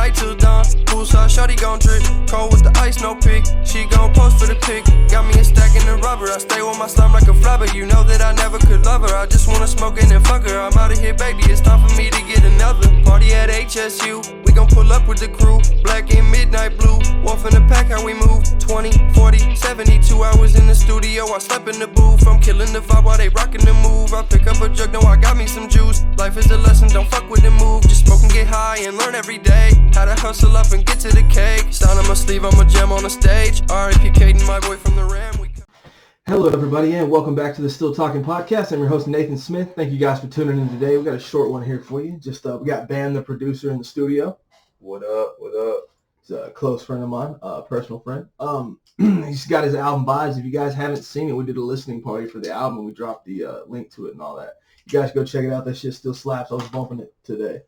night till dawn. Poolside shawty gon' drip. Cold with the ice, no pick. She gon' post for the pic. Got me a stack in the rubber. I stay with my slime like a flubber. You know that I never could love her. I just wanna smoke and then fuck her. I'm out of here, baby. It's time for me to get another. Party at HSU. We gon' pull up with the crew. Black and midnight blue. Wolf in the pack, how we move. 20, 40, 72 hours in the studio. I slept in the booth. I'm killing the vibe while they rockin' the move. I pick up a jug, know I got me some juice. Life is a lesson, don't fuck with the move. Just smoke and get high and learn every day. How to hustle up and get to the cake. Sound on my sleeve, I'm a gem on the stage. R.I.P. Caden, my boy from the Ram. Hello, everybody, and welcome back to the Still Talking Podcast. I'm your host, Nathan Smith. Thank you guys for tuning in today. We got a short one here for you. Just we got Bam, the producer, in the studio. What up? What up? He's a close friend of mine, a personal friend. He's got his album Vibes. If you guys haven't seen it, we did a listening party for the album. We dropped the link to it and all that. You guys go check it out. That shit still slaps. I was bumping it today.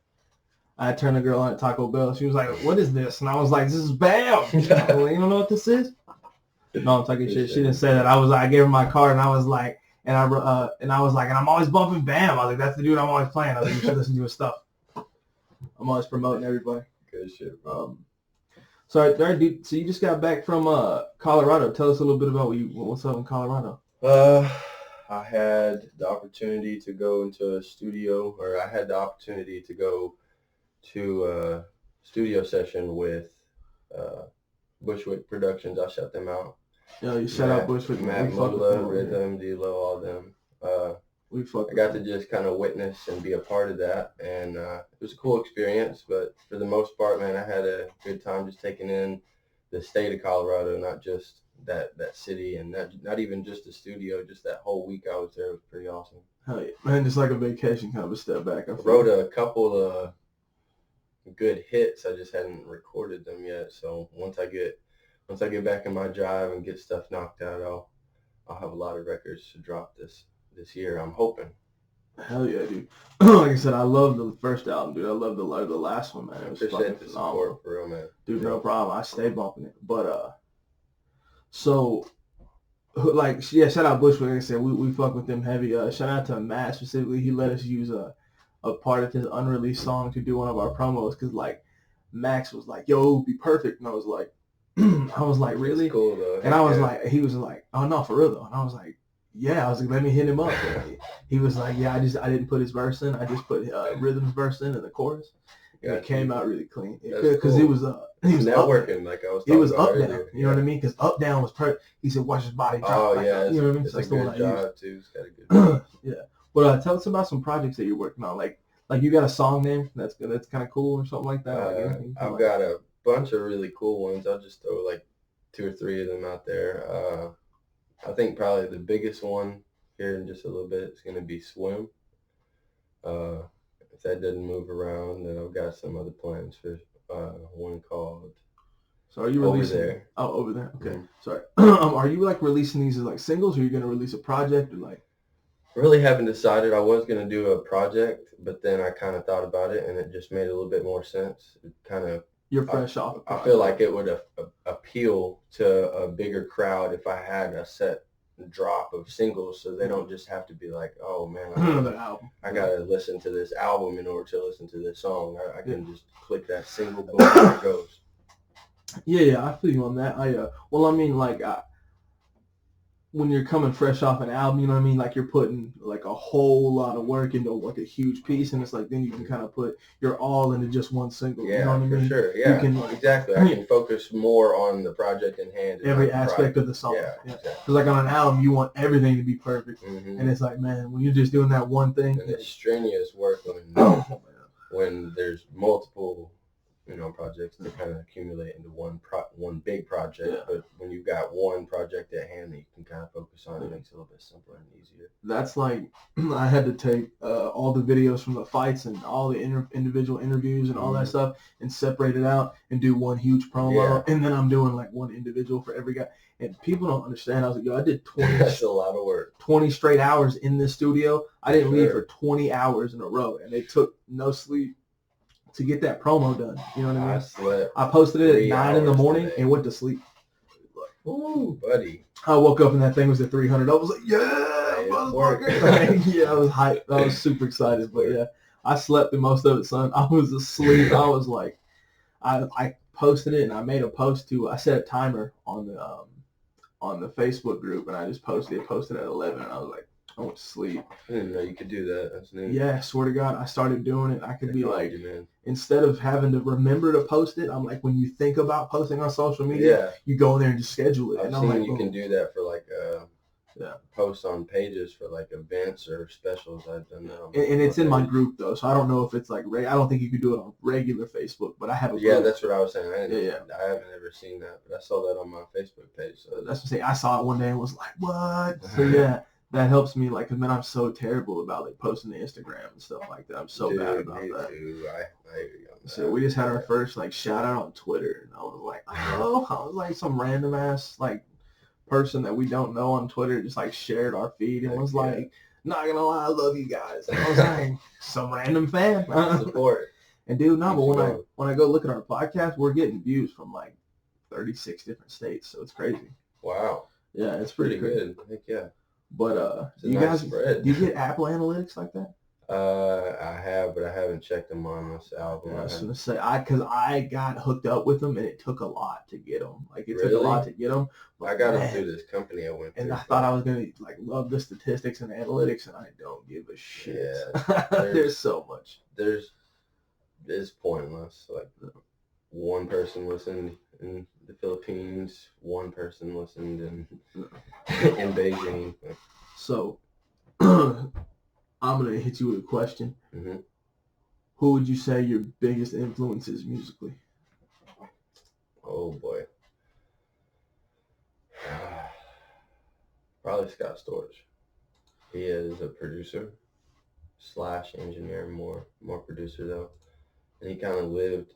I turned a girl on at Taco Bell. She was like, "What is this?" And I was like, "This is Bam." You don't know what this is? No, I'm talking shit. She didn't say that. I gave her my card, and I was like, and I'm always bumping Bam. I was like, that's the dude I'm always playing. I was like, you should listen to his stuff. I'm always promoting everybody. Good shit, bro. So you just got back from Colorado. Tell us a little bit about what's up in Colorado. I had the opportunity to go into a studio, or I had the opportunity to go to a studio session with Bushwick Productions. I shut them out. Yeah, you shout out Bushwick. Matt, Mola, Rhythm, D-Lo, all them. I got to just kind of witness and be a part of that, and it was a cool experience. But for the most part, man, I had a good time just taking in the state of Colorado, not just that city, and not even just the studio. Just that whole week I was there was pretty awesome. Hell yeah, man! Just like a vacation, kind of a step back. I wrote a couple of good hits. I just hadn't recorded them yet. So once I get back in my drive and get stuff knocked out, I'll have a lot of records to drop this year. I'm hoping. Hell yeah, dude. Like I said, I love the first album, dude. I love the last one, man. It was appreciate the support, for real, man. Dude, no problem. I stay bumping it. But so like, yeah, shout out Bushwick. Like I said, we fuck with them heavy. Shout out to Matt specifically. He let us use a part of his unreleased song to do one of our promos, because like Max was like, "Yo, it would be perfect," and I was like, really? It's cool though. And I was like, he was like, "Oh no, for real though," and I was like, "Yeah," I was like, "Let me hit him up." He was like, "Yeah, I didn't put his verse in. I just put Rhythm's verse in and the chorus." And it came out really clean because cool. he was networking, like I was. He was up earlier. down. You know what I mean? Because up down was perfect. He said, "Watch his body drop." Oh like, yeah, you know what I mean? It's That's a the one good I job used. too. It's got a good job. Yeah. But tell us about some projects that you're working on. Like you got a song name that's kind of cool or something like that. I've got a bunch of really cool ones. I'll just throw like 2 or 3 of them out there. I think probably the biggest one here in just a little bit is going to be Swim. If that doesn't move around, then I've got some other plans for one called. So are you releasing? Over There. Oh, Over There. Okay, Mm-hmm. Sorry. Are you like releasing these as like singles, or are you going to release a project, or like? Really haven't decided. I was going to do a project, but then I kind of thought about it, and it just made a little bit more sense. It kind of. You're fresh off. I feel like it would appeal to a bigger crowd if I had a set drop of singles, so they don't just have to be like, "Oh man, I gotta listen to this album in order to listen to this song." I can just click that single, boom, there it goes. Yeah, I feel you on that. When you're coming fresh off an album, you know what I mean? Like you're putting like a whole lot of work into like a huge piece, and it's like then you can kind of put your all into just one single. Yeah, you know what I mean? For sure. Yeah, you can, exactly. I can focus more on the project in hand. Every aspect of the song. Yeah. Exactly. Because like on an album, you want everything to be perfect, and it's like, man, when you're just doing that one thing, and it's strenuous work when there's multiple. Projects that kind of accumulate into one big project. Yeah. But when you've got one project at hand that you can kind of focus on, it makes it a little bit simpler and easier. That's like, I had to take all the videos from the fights and all the individual interviews and all that stuff and separate it out and do one huge promo. Yeah. And then I'm doing like one individual for every guy. And people don't understand. I was like, yo, I did 20. That's a lot of work. 20 straight hours in this studio. I didn't leave for 20 hours in a row. And it took no sleep to get that promo done. You know what I mean? I posted it at 9 in the morning and went to sleep. Ooh, buddy. I woke up and that thing was at 300. I was like, yeah, motherfucker. Yeah, I was hyped. I was super excited. But yeah, I slept through most of it, son. I was asleep. I was like, I posted it and I made a post I set a timer on the Facebook group, and I just posted at 11, and I was like, I went to sleep. I didn't know you could do that. That's neat. Yeah, swear to God, I started doing it. I could be like, instead of having to remember to post it, I'm like, when you think about posting on social media, you go in there and just schedule it. I've and seen I'm like, you can do that for like posts on pages for like events or specials. I've done that. And it's in my group though, so I don't know if it's like I don't think you could do it on regular Facebook, but I have a group. Yeah, that's what I was saying. I haven't ever seen that, but I saw that on my Facebook page. So that's what I'm saying. I saw it one day and was like, what? So yeah. That helps me, like, 'cause man, I'm so terrible about like posting to Instagram and stuff like that. I'm so bad about that. Too. So we just had our first like shout out on Twitter, and I was like, oh, I was like some random ass like person that we don't know on Twitter just like shared our feed and was like, not gonna lie, I love you guys. And I was like, some random fan support. And dude, no, but when I go look at our podcast, we're getting views from like 36 different states, so it's crazy. Wow. Yeah, it's pretty good. Heck yeah. But do you get Apple Analytics like that? I have, but I haven't checked them on this album. I was gonna say because I got hooked up with them, and it took a lot to get them. Like it took a lot to get them. I got them through this company I went to. And I thought I was gonna like love the statistics and analytics, and I don't give a shit. Yeah, there's so much. It's pointless. Like one person listened in the Philippines, one person listened in Beijing. So I'm gonna hit you with a question. Mm-hmm. Who would you say your biggest influence is musically? Oh boy, probably Scott Storch. He is a producer / engineer, more producer though, and he kind of lived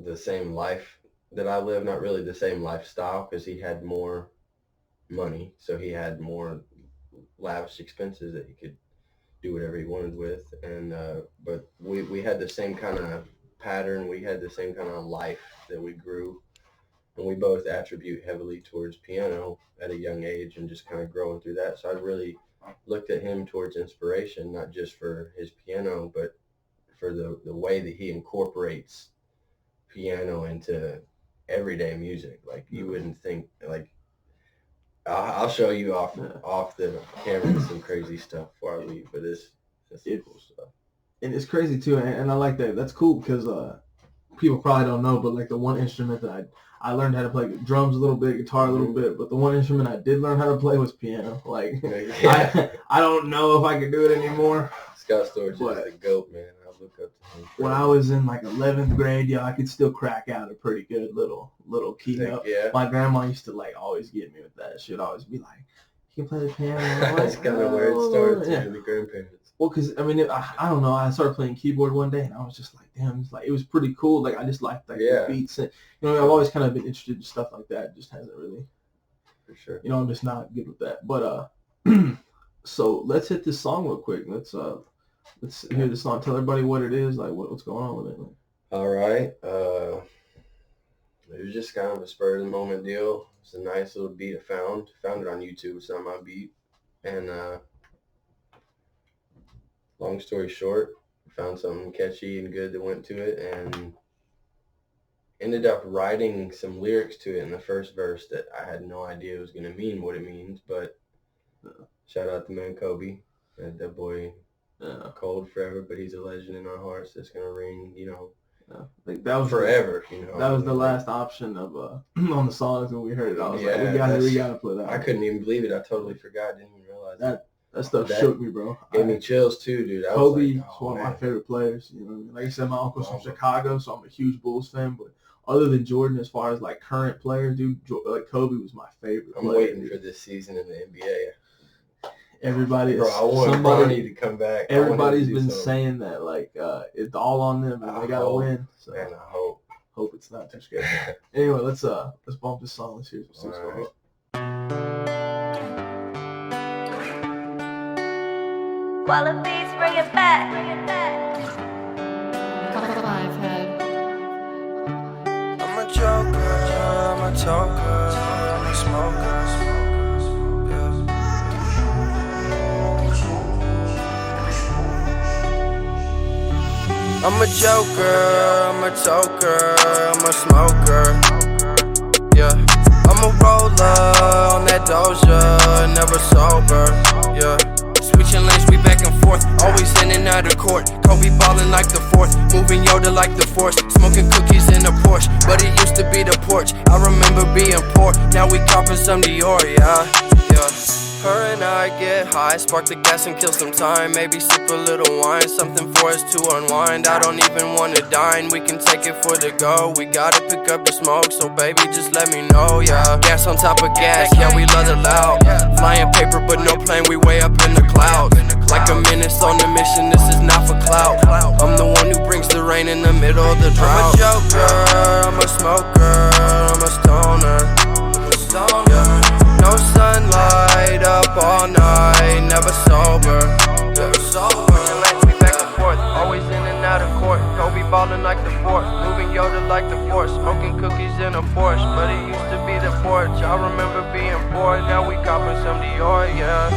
the same life that I live, not really the same lifestyle, because he had more money, so he had more lavish expenses that he could do whatever he wanted with, and but we had the same kind of pattern, we had the same kind of life that we grew, and we both attribute heavily towards piano at a young age and just kind of growing through that. So I really looked at him towards inspiration, not just for his piano, but for the way that he incorporates piano into everyday music. Like you wouldn't think, like I'll show you off the camera some crazy stuff before I leave, but it's cool stuff. And it's crazy too, and I like that. That's cool because people probably don't know, but like the one instrument that I learned how to play drums a little bit, guitar a little bit, but the one instrument I did learn how to play was piano. Like I don't know if I can do it anymore. Scott Storch is the GOAT, man. I look up to him. When I was in like 11th grade, I could still crack out a pretty good little keynote. Yeah. My grandma used to like always get me with that. She'd always be like, "You can play the piano." That's kind of where it starts with the grandparents. Well, because I mean, I don't know. I started playing keyboard one day, and I was just like, "Damn!" It was pretty cool. Like I just liked the beats. And, I've always kind of been interested in stuff like that. It just hasn't really. For sure. I'm just not good with that. But so let's hit this song real quick. Let's hear the song. Tell everybody what it is. Like what's going on with it. All right. It was just kind of a spur of the moment deal. It's a nice little beat I found. Found it on YouTube. It's not my beat. And long story short, found something catchy and good that went to it, and ended up writing some lyrics to it in the first verse that I had no idea was going to mean what it means. But shout out to man Kobe. That boy, cold forever, but he's a legend in our hearts. That's going to ring, like that was forever. That was the last option of on the songs when we heard it. I was like, we gotta play that. I couldn't even believe it. I totally forgot. Didn't even realize that stuff shook me, bro. Gave me chills too, dude. Kobe is one of my favorite players. Like I said, my uncle's from Chicago, so I'm a huge Bulls fan. But other than Jordan, as far as like current players, dude, like Kobe was my favorite. I'm waiting for this season in the NBA. Everybody, I want Bronny to come back. Everybody's been saying that, like, it's all on them, and they gotta win. So, and I hope it's not too scary. Anyway, let's bump this song. Let's hear what's going on. Wallabies, bring it back. I'm a joker, I'm a talker, I'm a smoker. I'm a joker, I'm a toker, I'm a smoker. Yeah, I'm a roller on that Doja, never sober. Yeah, switching lanes, we back and forth, always in and out of court. Kobe ballin' like the fourth, moving Yoda like the force. Smoking cookies in a Porsche, but it used to be the porch. I remember being poor, now we copping some Dior, yeah. Her and I get high, spark the gas and kill some time. Maybe sip a little wine, something for us to unwind. I don't even wanna dine, we can take it for the go. We gotta pick up the smoke, so baby just let me know, yeah. Gas on top of gas, yeah, we love it loud. Flying paper but no plane, we way up in the clouds. Like a menace on a mission, this is not for clout. I'm the one who brings the rain in the middle of the drought. I'm a joker, I'm a smoker, I'm a stoner. Yeah. No sunlight, up all night, never sober. Switching lanes, we back and forth, always in and out of court. Kobe ballin' like the fourth, moving Yoda like the force. Smoking cookies in a Porsche, but it used to be the porch. I remember being bored, now we copping some Dior, yeah.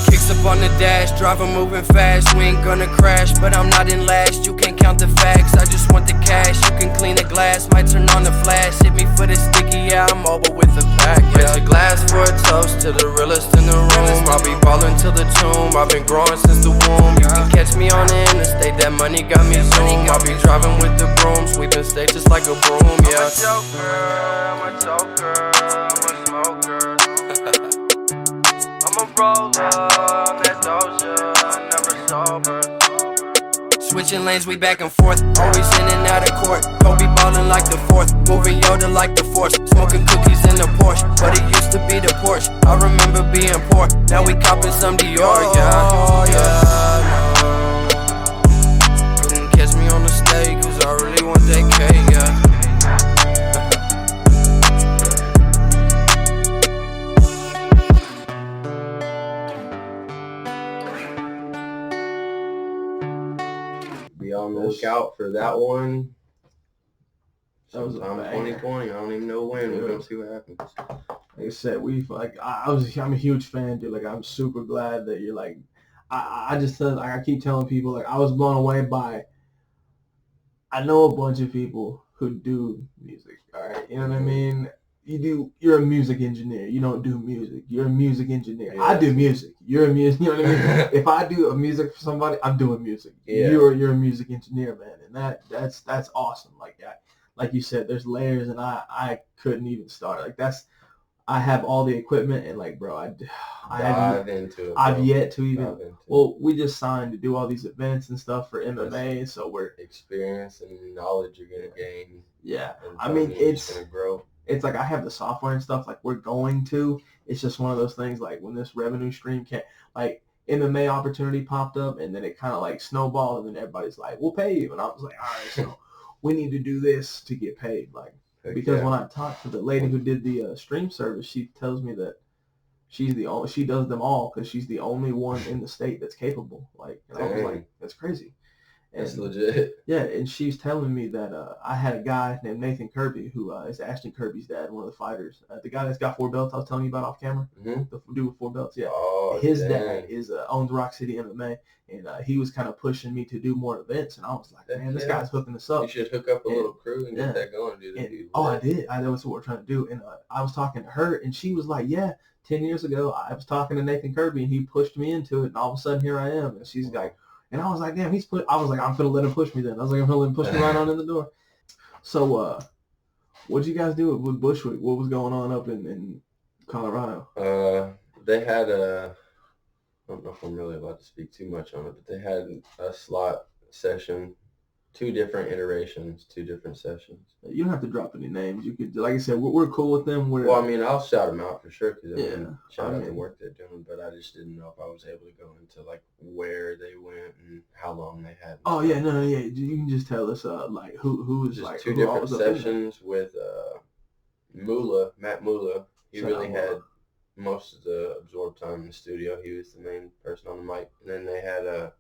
Kicks up on the dash, driver moving fast. We ain't gonna crash, but I'm not in last. You can't count the facts, I just want the cash. You can clean the glass, might turn on the flash. Hit me for the sticky, yeah, I'm mobile with the pack. Raise a glass for a toast to the realest in the room. I'll be ballin' till the tomb, I've been growing since the womb. You can catch me on the interstate, that money got me zoom. I'll be driving with the broom, sweeping state just like a broom, yeah. I'm a joker, I'm a toker, I'm a smoker. I'm a roller, I'm that Doja, never sober. Switching lanes, we back and forth, always in and out of court. Kobe ballin' like the fourth, moving Yoda like the force. Smoking cookies in the Porsche, but it used to be the porch. I remember being poor, now we copping some Dior, yeah. Couldn't catch me on the stage, cause I really want that cake, yeah. Be on the lookout for that one. That was sometime 2020. I don't even know when. We're gonna see what happens. Like I said, I'm a huge fan, dude. Like, I'm super glad that you're like, I just said, like, I keep telling people, like, I was blown away by, I know a bunch of people who do music, all right? You know what I mean? You're a music engineer. You don't do music. You're a music engineer. Yeah. I do music. You're a music, you know what I mean? If I do a music for somebody, I'm doing music. Yeah. You're a music engineer, man. And that's awesome. Like you said, there's layers, and I couldn't even start. Like, I have all the equipment, and like, bro, I've yet to even. Well, we just signed to do all these events and stuff for MMA, so we're experience and knowledge you're gonna gain. Yeah, I mean, it's gonna grow. It's like I have the software and stuff. Like, we're going to. It's just one of those things. Like, when this revenue stream like MMA opportunity popped up, and then it kind of like snowballed, and then everybody's like, "We'll pay you," and I was like, "All right, so we need to do this to get paid." Like. Because when I talked to the lady who did the stream service, she tells me that she does them all because she's the only one in the state that's capable. Like, and I was like, that's crazy. And, that's legit. Yeah, and she's telling me that I had a guy named Nathan Kirby who is Ashton Kirby's dad, one of the fighters. The guy that's got 4 belts I was telling you about off camera, the dude with 4 belts. Yeah, his dad owns Rock City MMA, and he was kind of pushing me to do more events, and I was like, man, this guy's hooking us up. You should hook up a little crew and get that going, dude. I did. That was what we're trying to do, and I was talking to her, and she was like, yeah. 10 years ago, I was talking to Nathan Kirby, and he pushed me into it, and all of a sudden, here I am. And she's like, and I was like, damn, I was like, I'm going to let him push me then. I was like, I'm going to let him push me right on in the door. So, what'd you guys do with Bushwick? What was going on up in Colorado? They had I don't know if I'm really allowed to speak too much on it, but they had a slot session. 2 different iterations, 2 different sessions. You don't have to drop any names. You could, like I said, we're cool with them. Well, I mean, I'll shout them out for sure because shout out the work they're doing. But I just didn't know if I was able to go into like where they went and how long they had. Oh yeah, no, yeah. You can just tell us like who was just like 2 different sessions with Matt Mula. He really had most of the absorbed time in the studio. He was the main person on the mic, and then they had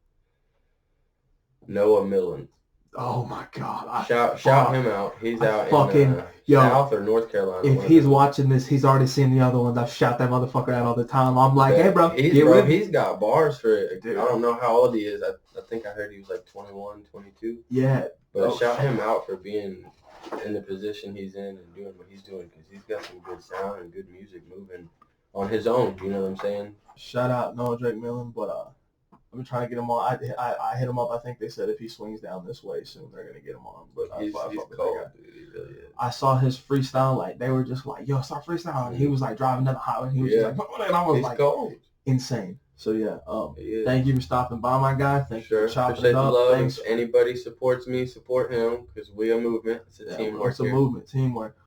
Noah Millen. Oh my God! Shout him out. He's out in South or North Carolina. If he's watching this, he's already seen the other ones. I shout that motherfucker out all the time. I'm like, hey, bro, he's got bars for it. Dude. I don't know how old he is. I think I heard he was like 21, 22. Yeah. But shout him out for being in the position he's in and doing what he's doing, because he's got some good sound and good music moving on his own. You know what I'm saying? Shout out Noah Drake Millen, but I'm trying to get him on. I hit him up. I think they said if he swings down this way soon, they're gonna get him on. But he's cold, dude. He really is. I saw his freestyle. Like they were just like, "Yo, start freestyling." And he was like driving down the highway. And he was just like, and I was like, cold. Insane. So yeah, thank you for stopping by, my guy. Thank you for chopping it up. Thanks. If anybody supports me, support him, because we a movement. It's a teamwork. It's a movement, teamwork.